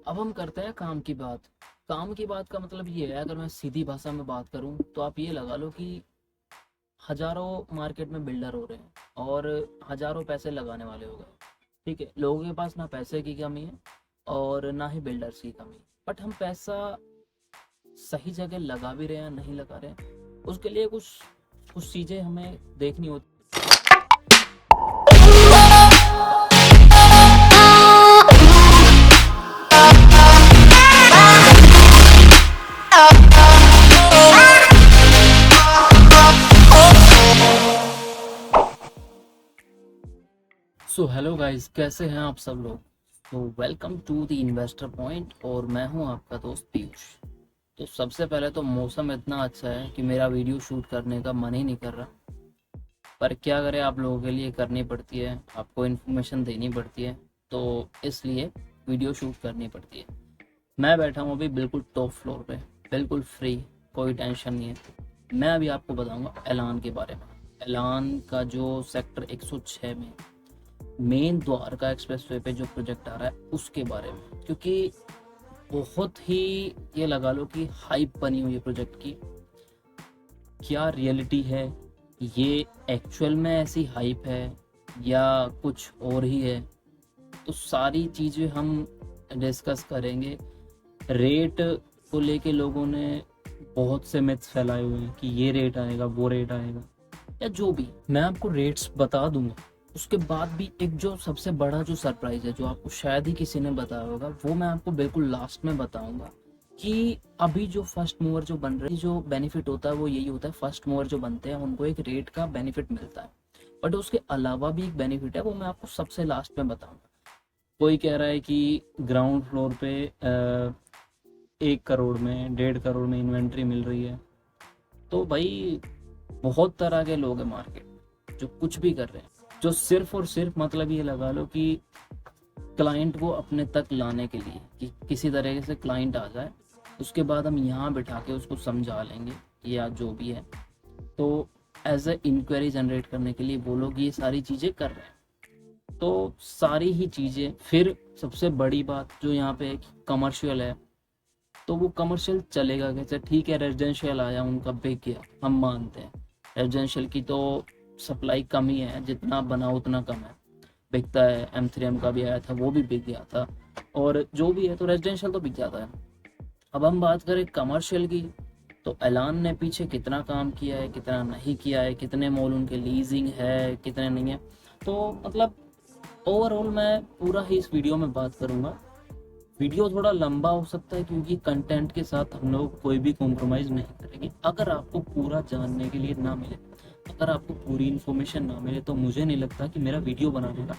अब हम करते हैं काम की बात। काम की बात का मतलब ये है, अगर मैं सीधी भाषा में बात करूं तो आप ये लगा लो कि हजारों मार्केट में बिल्डर हो रहे हैं और हजारों पैसे लगाने वाले हो गए। ठीक है, लोगों के पास ना पैसे की कमी है और ना ही बिल्डर्स की कमी। बट हम पैसा सही जगह लगा भी रहे हैं नहीं लगा रहे हैं, उसके लिए कुछ कुछ चीज़ें हमें देखनी होती। सो हेलो गाइस, कैसे हैं आप सब लोग। तो welcome to the investor point और मैं हूं आपका दोस्त पीयूष। तो सबसे पहले तो मौसम इतना अच्छा है कि मेरा वीडियो शूट करने का मन ही नहीं कर रहा, पर क्या करें, आप लोगों के लिए करनी पड़ती है, आपको इन्फॉर्मेशन देनी पड़ती है, तो इसलिए वीडियो शूट करनी पड़ती है। मैं बैठा हूँ अभी बिल्कुल टॉप फ्लोर पे, बिल्कुल फ्री, कोई टेंशन नहीं है। मैं अभी आपको बताऊंगा एलान के बारे में। एलान का जो सेक्टर 106 में मेन द्वारका एक्सप्रेसवे पे जो प्रोजेक्ट आ रहा है उसके बारे में, क्योंकि बहुत ही ये लगा लो कि हाइप बनी हुई है प्रोजेक्ट की। क्या रियलिटी है, ये एक्चुअल में ऐसी हाइप है या कुछ और ही है, तो सारी चीज़ें हम डिस्कस करेंगे। रेट को लेके लोगों ने बहुत से मिथ्स फैलाए हुए हैं कि ये रेट आएगा वो रेट आएगा, या जो भी मैं आपको रेट्स बता दूंगा। उसके बाद भी एक जो सबसे बड़ा जो सरप्राइज है, जो आपको शायद ही किसी ने बताया होगा, वो मैं आपको बिल्कुल लास्ट में बताऊंगा। कि अभी जो फर्स्ट मूवर जो बन रहे हैं, जो बेनिफिट होता है वो यही होता है, फर्स्ट मूवर जो बनते हैं उनको एक रेट का बेनिफिट मिलता है। बट उसके अलावा भी एक बेनिफिट है, वो मैं आपको सबसे लास्ट में बताऊंगा। कोई कह रहा है कि ग्राउंड फ्लोर पे 1 करोड़ में 1.5 करोड़ में इन्वेंट्री मिल रही है। तो भाई बहुत तरह के लोग हैं मार्केट में जो कुछ भी कर रहे हैं, जो सिर्फ और सिर्फ मतलब ये लगा लो कि क्लाइंट को अपने तक लाने के लिए, कि किसी तरीके से क्लाइंट आ जाए, उसके बाद हम यहाँ बिठा के उसको समझा लेंगे या जो भी है। तो एज ए इंक्वायरी जनरेट करने के लिए वो लोग ये सारी चीज़ें कर रहे हैं। तो सारी ही चीज़ें, फिर सबसे बड़ी बात जो यहाँ पे है कि कमर्शियल है, तो वो कमर्शियल चलेगा कैसे। ठीक है, रेजिडेंशियल आया, उनका बिक गया, हम मानते हैं। रेजिडेंशियल की तो सप्लाई कम ही है, जितना बना उतना कम है, बिकता है। M3M का भी आया था, वो भी बिक गया था, और जो भी है तो रेजिडेंशियल तो बिक जाता है। अब हम बात करें कमर्शियल की, तो एलान ने पीछे कितना काम किया है, कितना नहीं किया है, कितने मॉल उनके लीजिंग है, कितने नहीं है। तो मतलब ओवरऑल मैं पूरा ही इस वीडियो में बात करूंगा। वीडियो थोड़ा लंबा हो सकता है क्योंकि कंटेंट के साथ हम लोग कोई भी कॉम्प्रोमाइज़ नहीं करेंगे। अगर आपको पूरा जानने के लिए ना मिले, अगर आपको पूरी इन्फॉर्मेशन ना मिले, तो मुझे नहीं लगता कि मेरा वीडियो बनाने का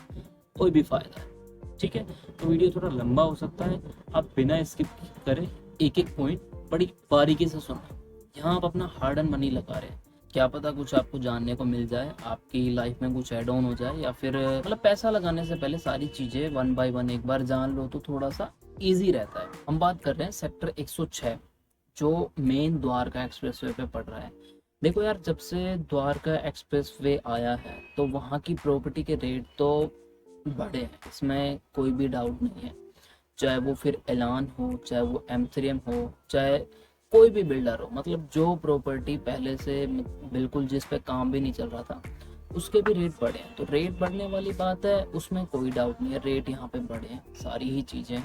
कोई भी फ़ायदा है। ठीक है, तो वीडियो थोड़ा लंबा हो सकता है, आप बिना स्किप करें एक एक पॉइंट बड़ी बारीकी से सुनना। यहाँ आप अपना हार्ड एंड मनी लगा रहे हैं, क्या पता कुछ आपको जानने को मिल जाए, आपकी लाइफ में कुछ ऐड ऑन हो जाए, या फिर मतलब पैसा लगाने से पहले सारी चीज़ें वन बाय वन एक बार जान लो तो थोड़ा सा इजी रहता है। हम बात कर रहे हैं सेक्टर 106, जो मेन द्वारका एक्सप्रेसवे पे पड़ रहा है। देखो यार, जब से द्वारका एक्सप्रेसवे आया है तो वहाँ की प्रॉपर्टी के रेट तो बढ़े हैं, इसमें कोई भी डाउट नहीं है। चाहे वो फिर एलान हो, चाहे वो M3M हो, चाहे कोई भी बिल्डर हो, मतलब जो प्रॉपर्टी पहले से बिल्कुल जिस पे काम भी नहीं चल रहा था, उसके भी रेट बढ़े हैं। तो रेट बढ़ने वाली बात है, उसमें कोई डाउट नहीं है, रेट यहाँ पे बढ़े हैं, सारी ही चीज़ें।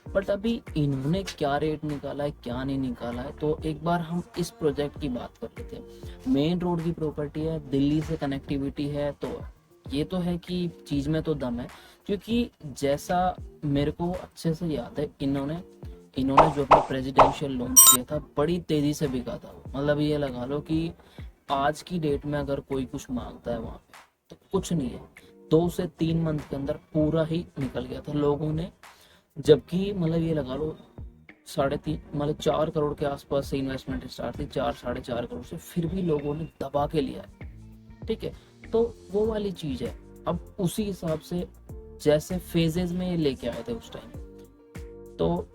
बट अभी इन्होंने क्या रेट निकाला है, क्या नहीं निकाला है, तो एक बार हम इस प्रोजेक्ट की बात कर लेते हैं। मेन रोड की प्रॉपर्टी है, दिल्ली से कनेक्टिविटी है, तो ये तो है कि चीज़ में तो दम है। क्योंकि जैसा मेरे को अच्छे से याद है, इन्होंने इन्होंने जो अपना प्रेसिडेंशियल लॉन्च किया था, बड़ी तेज़ी से बिका था वो। मतलब ये लगा लो कि आज की डेट में अगर कोई कुछ मांगता है वहाँ पे, तो कुछ नहीं है, 2 से 3 मंथ के अंदर पूरा ही निकल गया था लोगों ने। जबकि मतलब ये लगा लो 3.5 मतलब 4 करोड़ के आसपास से इन्वेस्टमेंट स्टार्ट थी, 4 साढ़े 4 करोड़ से, फिर भी लोगों ने दबा के लिया है। ठीक है, तो वो वाली चीज़ है। अब उसी हिसाब से जैसे फेजेज में लेके आए थे उस टाइम, तो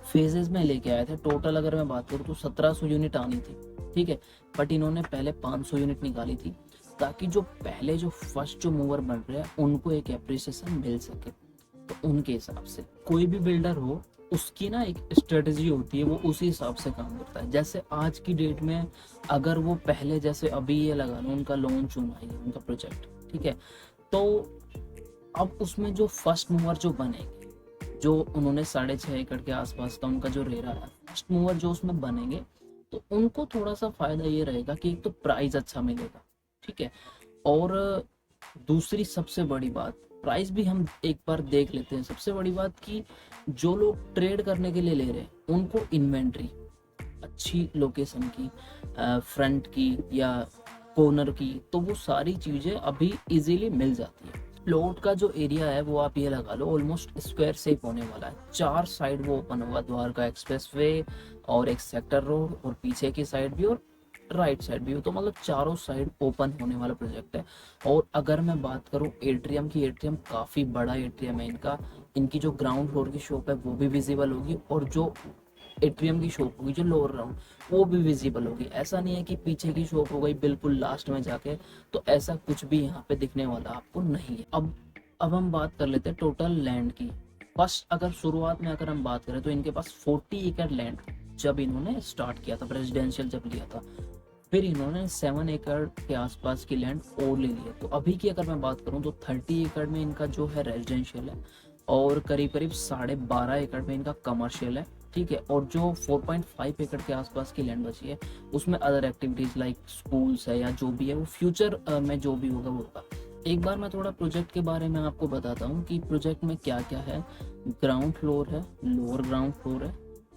फेजेस में लेके आए थे। टोटल अगर मैं बात करूँ तो 1700 यूनिट आनी थी। ठीक है, बट इन्होंने पहले 500 यूनिट निकाली थी, ताकि जो पहले जो फर्स्ट जो मूवर बन रहे हैं उनको एक एप्रिसिएशन मिल सके। तो उनके हिसाब से कोई भी बिल्डर हो, उसकी ना एक स्ट्रेटजी होती है, वो उसी हिसाब से काम करता है। जैसे आज की डेट में अगर वो पहले, जैसे अभी ये लगा लो उनका लॉन्च होना है उनका प्रोजेक्ट, ठीक है, तो अब उसमें जो फर्स्ट मूवर जो बनेंगे, जो उन्होंने 6.5 एकड़ के आसपास का उनका जो रेरा है, फर्स्ट मूवर जो उसमें बनेंगे, तो उनको थोड़ा सा फायदा ये रहेगा कि एक तो प्राइस अच्छा मिलेगा, ठीक है, और दूसरी सबसे बड़ी बात, प्राइस भी हम एक बार देख लेते हैं। सबसे बड़ी बात कि जो लोग ट्रेड करने के लिए ले रहे हैं उनको इन्वेंट्री अच्छी लोकेशन की, फ्रंट की या कॉर्नर की, तो वो सारी चीज़ें अभी इजीली मिल जाती है। प्लॉट का जो एरिया है वो आप ये लगा लो ऑलमोस्ट स्क्वायर शेप होने वाला है। 4 साइड वो ओपन होगा, द्वारका एक्सप्रेस वे और एक सेक्टर रोड, और पीछे की साइड भी और राइट साइड भी हो, तो मतलब चारों साइड ओपन होने वाला प्रोजेक्ट है। और अगर मैं बात करूं एट्रियम की, एट्रियम काफ़ी बड़ा एट्रियम है इनका। इनकी जो ग्राउंड फ्लोर की शॉप है वो भी विजिबल होगी, और जो एट्रियम की शॉप होगी जो लोअर ग्राउंड, वो भी विजिबल होगी। ऐसा नहीं है कि पीछे की शॉप हो गई बिल्कुल लास्ट में जाके, तो ऐसा कुछ भी यहाँ पे दिखने वाला आपको नहीं है। अब हम बात कर लेते हैं टोटल लैंड की। फर्स्ट अगर शुरुआत में अगर हम बात करें तो इनके पास 40 एकड़ लैंड जब इन्होंने स्टार्ट किया था, रेजिडेंशियल जब लिया था, फिर इन्होंने 7 एकड़ के आसपास की लैंड और ले ली है। तो अभी की अगर मैं बात करूं तो 30 एकड़ में इनका जो है रेजिडेंशियल है, और करीब करीब 12.5 एकड़ में इनका कमर्शियल है, ठीक है, और जो 4.5 एकड़ के आसपास की लैंड बची है उसमें अदर एक्टिविटीज लाइक स्कूल्स है या जो भी है वो फ्यूचर में जो भी होगा वो होगा। एक बार मैं थोड़ा प्रोजेक्ट के बारे में आपको बताता हूँ कि प्रोजेक्ट में क्या क्या है। ग्राउंड फ्लोर है, लोअर ग्राउंड फ्लोर है,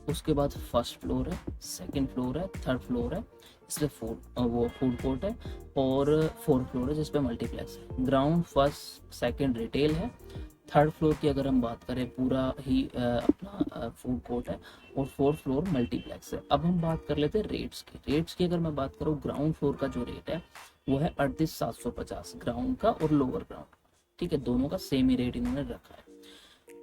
उसके बाद फर्स्ट फ्लोर है, सेकंड फ्लोर है, थर्ड फ्लोर है, इसमें फूड कोर्ट है, और फोर्थ फ्लोर है जिसपे मल्टीप्लेक्स है। ग्राउंड फर्स्ट सेकंड रिटेल है, थर्ड फ्लोर की अगर हम बात करें पूरा ही अपना फूड कोर्ट है, और फोर्थ फ्लोर मल्टीप्लेक्स है। अब हम बात कर लेते हैं रेट्स की। रेट्स की अगर मैं बात करूँ, ग्राउंड फ्लोर का जो रेट है वो है 38,750 ग्राउंड का और लोअर ग्राउंड, ठीक है, दोनों का सेम ही रेट इन्होंने रखा है।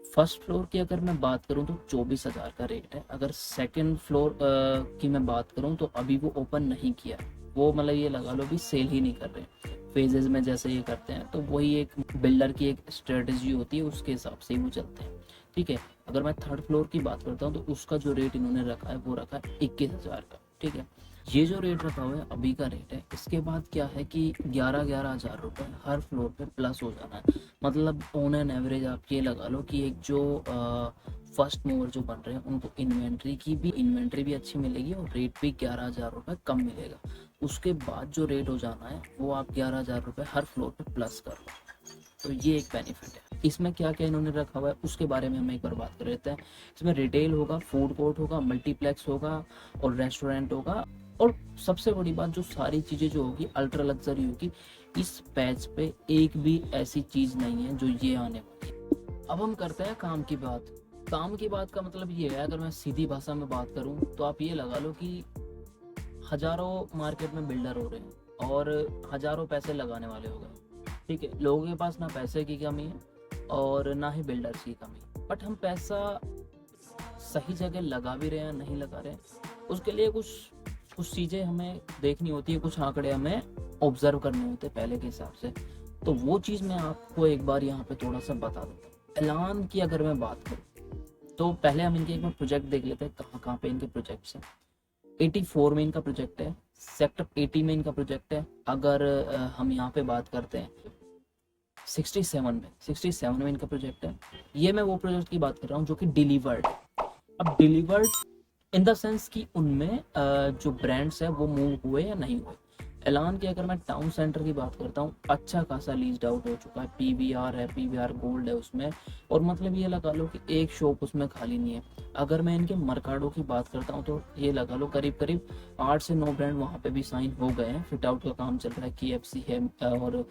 फर्स्ट फ्लोर की अगर मैं बात करूं तो 24,000 का रेट है। अगर सेकंड फ्लोर की मैं बात करूं तो अभी वो ओपन नहीं किया है, वो मतलब ये लगा लो भी सेल ही नहीं कर रहे, फेजेस में जैसे ये करते हैं, तो वही एक बिल्डर की एक स्ट्रेटजी होती है, उसके हिसाब से ही वो चलते हैं, ठीक है। अगर मैं थर्ड फ्लोर की बात करता हूँ तो उसका जो रेट इन्होंने रखा है वो रखा है 21,000 का, ठीक है। ये जो रेट रखा हुआ है अभी का रेट है। इसके बाद क्या है कि 11,000 रुपये हर फ्लोर पे प्लस हो जाना है। मतलब ऑन एन एवरेज आप ये लगा लो कि एक जो फर्स्ट मूवर जो बन रहे हैं उनको इन्वेंट्री भी अच्छी मिलेगी, और रेट भी 11,000 रुपये कम मिलेगा। उसके बाद जो रेट हो जाना है वो आप 11,000 रुपये हर फ्लोर पे प्लस कर लो, तो ये एक बेनिफिट है। इसमें क्या क्या इन्होंने रखा हुआ है उसके बारे में हम एक बार बात कर लेते हैं। इसमें रिटेल होगा, फूड कोर्ट होगा, मल्टीप्लेक्स होगा और रेस्टोरेंट होगा, और सबसे बड़ी बात जो सारी चीज़ें जो होगी अल्ट्रा लग्जरी होगी। इस पैच पे एक भी ऐसी चीज़ नहीं है जो ये आने वाली है। अब हम करते हैं काम की बात। काम की बात का मतलब ये है, अगर मैं सीधी भाषा में बात करूं तो आप ये लगा लो कि हजारों मार्केट में बिल्डर हो रहे हैं और हजारों पैसे लगाने वाले हो गए, ठीक है। लोगों के पास ना पैसे की कमी है और ना ही बिल्डर्स की कमी, बट हम पैसा सही जगह लगा भी रहे हैं नहीं लगा रहे हैं, उसके लिए कुछ कुछ चीज़ें हमें देखनी होती है, कुछ आंकड़े हमें ऑब्जर्व करने होते हैं पहले के हिसाब से। तो वो चीज़ मैं आपको एक बार यहाँ पे थोड़ा सा बता देता हूँ। ऐलान की अगर मैं बात करूँ तो पहले हम इनके एक बार प्रोजेक्ट देख लेते हैं, कहाँ कहाँ पे इनके प्रोजेक्ट्स हैं। 84 में इनका प्रोजेक्ट है, सेक्टर 80 में इनका प्रोजेक्ट है। अगर हम यहाँ पे बात करते हैं 67 में इनका प्रोजेक्ट है। ये मैं वो प्रोजेक्ट की बात कर रहा हूँ जो कि डिलीवर्ड। अब डिलीवर्ड इन द सेंस कि उनमें जो ब्रांड्स है वो मूव हुए या नहीं हुए। ऐलान की अगर मैं टाउन सेंटर की बात करता हूँ, अच्छा खासा लीज्ड आउट हो चुका है, पीवीआर है, पीवीआर गोल्ड है उसमें, और मतलब ये लगा लो कि एक शॉप उसमें खाली नहीं है। अगर मैं इनके मर्काडो की बात करता हूँ तो ये लगा लो करीब करीब 8 से 9 ब्रांड वहाँ पे भी साइन हो गए हैं, फिट आउट का काम चल रहा है, KFC है और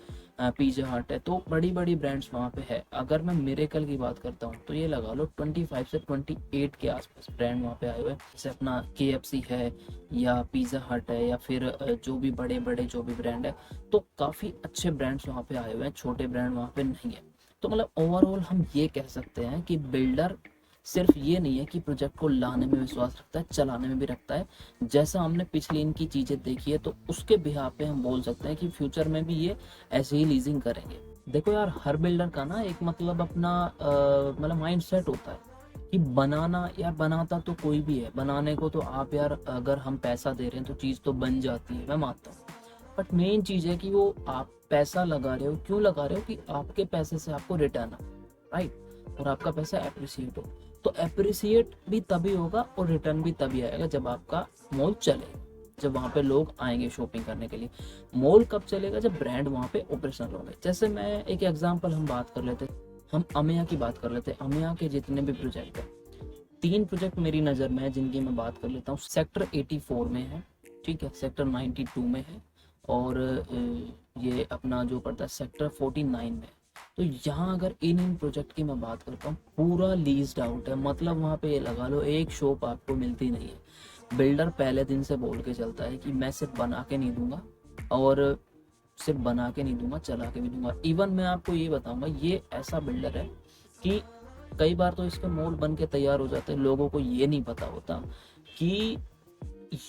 पिज़्ज़ा हट है, तो बड़ी बड़ी ब्रांड्स वहाँ पे है। अगर मैं मिरेकल की बात करता हूँ तो ये लगा लो 25 से 28 के आसपास ब्रांड वहाँ पे आए हुए हैं, जैसे अपना KFC है या पिज़्ज़ा हट है या फिर जो भी बड़े बड़े जो भी ब्रांड है, तो काफ़ी अच्छे ब्रांड्स वहाँ पे आए हुए हैं, छोटे ब्रांड वहाँ पे नहीं है। तो मतलब ओवरऑल हम ये कह सकते हैं कि बिल्डर सिर्फ ये नहीं है कि प्रोजेक्ट को लाने में विश्वास रखता है, चलाने में भी रखता है। जैसा हमने पिछली इनकी चीज़ें देखी है तो उसके बिहाफ पे हम बोल सकते हैं कि फ्यूचर में भी ये ऐसे ही लीजिंग करेंगे। देखो यार, हर बिल्डर का ना एक मतलब अपना मतलब माइंड सेट होता है कि बनाना यार, बनाता तो कोई भी है, बनाने को तो आप यार अगर हम पैसा दे रहे हैं तो चीज़ तो बन जाती है, मैं मानता हूँ। बट मेन चीज़ है कि वो आप पैसा लगा रहे हो, क्यों लगा रहे हो कि आपके पैसे से आपको रिटर्न आ, राइट, और आपका पैसा अप्रिसिएट हो। तो अप्रिसिएट भी तभी होगा और रिटर्न भी तभी आएगा जब आपका मॉल चले, जब वहाँ पे लोग आएंगे शॉपिंग करने के लिए। मॉल कब चलेगा? जब ब्रांड वहाँ पे ऑपरेशनल होंगे। जैसे मैं एक एग्जांपल हम बात कर लेते, हम अमेया की बात कर लेते हैं। अमेया के जितने भी प्रोजेक्ट है, 3 प्रोजेक्ट मेरी नज़र में है जिनकी मैं बात कर लेता हूँ। सेक्टर 84 में है, ठीक है, सेक्टर 92 में है, और ये अपना जो पड़ता है सेक्टर 49 में। तो यहाँ अगर इन प्रोजेक्ट की मैं बात करता हूँ, पूरा लीज्ड आउट है, मतलब वहाँ पे ये लगा लो एक शॉप आपको मिलती नहीं है। बिल्डर पहले दिन से बोल के चलता है कि मैं सिर्फ बना के नहीं दूंगा, और सिर्फ बना के नहीं दूंगा, चला के भी दूंगा। इवन मैं आपको ये बताऊंगा, ये ऐसा बिल्डर है कि कई बार तो इसके मॉल बन के तैयार हो जाते हैं, लोगों को ये नहीं पता होता कि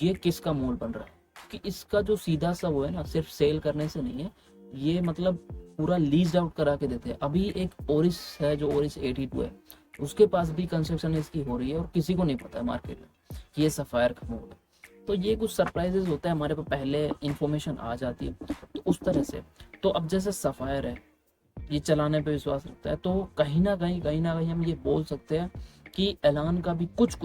ये किसका मॉल बन रहा है, क्योंकि इसका जो सीधा सा वो है ना, सिर्फ सेल करने से नहीं है, ये मतलब पूरा लीज आउट करा के देते हैं। अभी एक ओरिस है, जो ओरिस 82 है, उसके पास भी कंस्ट्रक्शन इसकी हो रही है और किसी को नहीं पता है मार्केट में कि ये सफायर का मॉल है। तो ये कुछ सरप्राइजेस होता है, हमारे पास पहले इंफॉर्मेशन आ जाती है, तो उस तरह से। तो अब जैसे सफायर है, ये चलाने पे विश्वास रखता है, तो कहीं ना कहीं हम ये बोल सकते हैं कि ऐलान का भी कुछ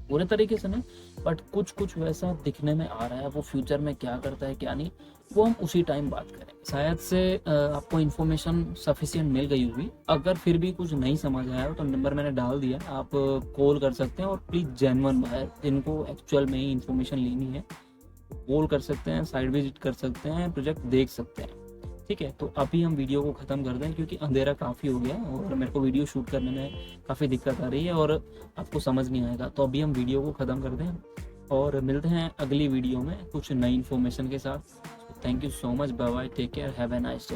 पूरे तरीके से नहीं, बट कुछ वैसा दिखने में आ रहा है। वो फ्यूचर में क्या करता है क्या नहीं, वो हम उसी टाइम बात करें। शायद से आपको इन्फॉर्मेशन सफिशिएंट मिल गई होगी। अगर फिर भी कुछ नहीं समझ आया हो तो नंबर मैंने डाल दिया, आप कॉल कर सकते हैं। और प्लीज़ जेन्युइन बायर जिनको एक्चुअल में ही इन्फॉर्मेशन लेनी है, कॉल कर सकते हैं, साइट विजिट कर सकते हैं, प्रोजेक्ट देख सकते हैं, ठीक है। तो अभी हम वीडियो को ख़त्म कर दें क्योंकि अंधेरा काफ़ी हो गया और मेरे को वीडियो शूट करने में काफ़ी दिक्कत आ रही है और आपको समझ नहीं आएगा। तो अभी हम वीडियो को ख़त्म कर दें और मिलते हैं अगली वीडियो में कुछ नई इन्फॉर्मेशन के साथ। Thank you so much, bye bye, take care, have a nice day.